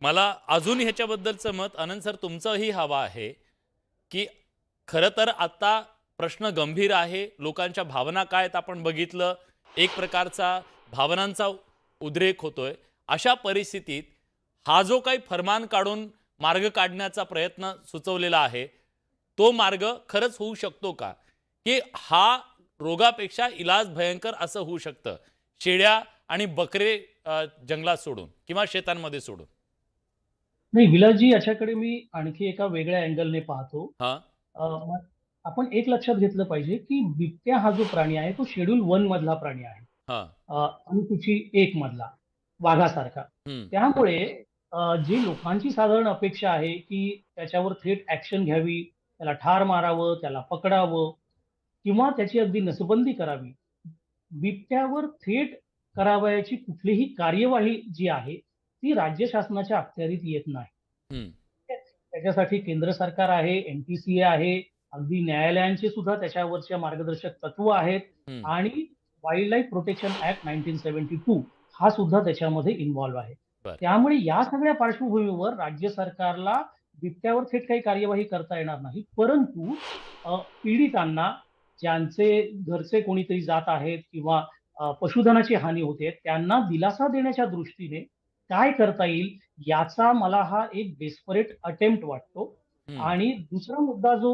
मला अजून ह्याच्याबद्दलचं मत आनंद सर तुमचंही हवं आहे, की खरं तर आता प्रश्न गंभीर आहे. लोकांच्या भावना काय आहेत आपण बघितलं. एक प्रकारचा भावनांचा उद्रेक होतोय. अशा परिस्थितीत हा जो काही फरमान काढून मार्ग काढण्याचा प्रयत्न सुचवलेला आहे, तो मार्ग खरंच होऊ शकतो का? की हा रोगापेक्षा इलाज भयंकर असं होऊ शकतं. शेळ्या आणि बकरे जंगलात सोडून किंवा शेतांमध्ये सोडून? नाही, विलासजी याच्याकडे मी आणखी एका वेगळ्या अँगलने पाहतो. हां, मग आपण एक लक्षात घेतलं पाहिजे, की बिबट्या हा जो प्राणी आहे, तो शेड्यूल 1 मधला प्राणी आहे. हां. अनुसूची 1 मधला, वाघासारखा. हं, त्यामुळे जी लोकांची साधारण अपेक्षा आहे, की त्याच्यावर थेट ॲक्शन घ्यावी, त्याला ठार मारावं, त्याला पकडावं किंवा त्याची अगदी नसबंदी करावी. बिबट्यावर थेट करावयाची कुठलीही कार्यवाही जी आहे, ती राज्य शासनाच्या अखत्यारीत येत नाही. हं, त्याच्यासाठी केंद्र सरकार आहे, एन-टी-सी-ए आहे, अगदी न्यायालयांचे सुद्धा त्याच्यावरच्या मार्गदर्शक तत्व आहेत हं. आणि वाईल्ड लाईफ प्रोटेक्शन ॲक्ट 1972 हा सुद्धा त्याच्यामध्ये इन्व्हॉल्व आहे. बरं. त्यामुळे या सगळ्या पार्श्वभूमीवर राज्य सरकारला बिबट्यावर थेट काही कार्यवाही करता येणार नाही. परंतु पीडितांना ज्यांचे घरचे कोणीतरी जात आहेत किंवा पशुधनाची हानी होते, त्यांना दिलासा देण्याच्या दृष्टीने काय करता येईल याचा मला हा एक डेस्परेट अटेम्प्ट वाटतो. हं. आणि दुसरा मुद्दा जो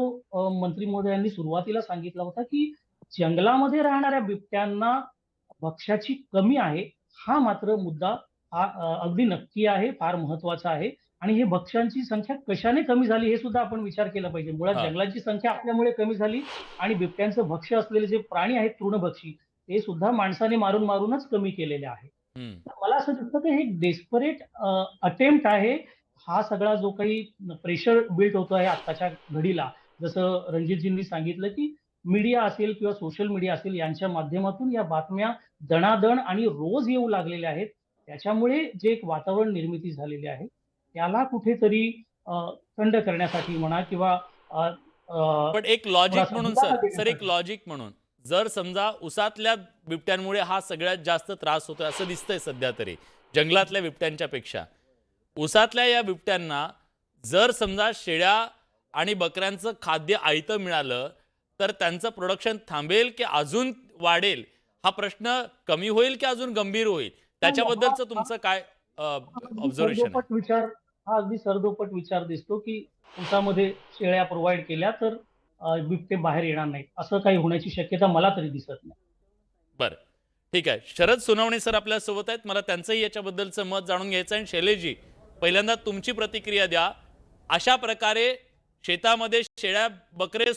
मंत्री महोदयांनी सुरुवातीला सांगितला होता, की जंगलामध्ये राहणाऱ्या बिबट्यांना भक्ष्याची कमी आहे. हा मात्र मुद्दा हा अगदी नक्की आहे, फार महत्वाचा आहे आणि हे भक्ष्यांची संख्या कशाने कमी झाली हे सुद्धा आपण विचार केला पाहिजे. मुळात हां. जंगलाची संख्या आपल्यामुळे कमी झाली आणि बिबट्यांचं भक्ष्य असलेले जे प्राणी आहेत तृणभक्षी, ते सुद्धा माणसाने मारूनच कमी केलेले आहे. हं. तर मला असं दिसतं की हे एक डेस्परेट अटेम्प्ट आहे. हा सगळा जो काही प्रेशर बिल्ड होतो आहे आत्ताच्या घडीला, जसं रणजितजींनी सांगितलं, की मीडिया असेल किंवा सोशल मीडिया असेल यांच्या माध्यमातून या बातम्या दणादण आणि रोज येऊ लागलेल्या आहेत. त्याच्यामुळे जे एक वातावरण निर्मिती झालेली आहे, त्याला कुठेतरी थंड करण्यासाठी म्हणा किंवा अ, अ, पण एक लॉजिक थोडासा म्हणून दिलासा एक देण्यासाठी लॉजिक म्हणून जर समजा उसातल्या बिबट्यांमुळे हा सगळ्यात जास्त त्रास होतोय असं दिसतंय सध्या तरी, जंगलातल्या बिबट्यांच्या पेक्षा. उसातल्या या बिबट्यांना जर समजा शेळ्या आणि बकऱ्यांचं खाद्य आयतं मिळालं, तर त्यांचं प्रोडक्शन थांबेल की अजून वाढेल? हा प्रश्न कमी होईल की अजून गंभीर होईल? नाही, हा त्याच्याबद्दलचं हा तुमचं काय हा अगदी ऑब्झर्वेशन आहे? सरदोपट विचार हा अगदी सरदोपट विचार दिसतो, की उसामध्ये शेळ्या प्रोव्हाईड केल्या तर बिबटे बाहेर येणार नाहीत. असं काही होण्याची शक्यता मला तरी दिसत नाही. बरं. ठीक आहे. शरद सोनवणे सर आपल्यासोबत आहेत. मला त्यांचंही याच्याबद्दलचं मत जाणून घ्यायचं आहे. आणि शैलेशजी, पहिल्यांदा तुमची प्रतिक्रिया द्या. अशा प्रकारे शेतामध्ये शेळ्या, बकरे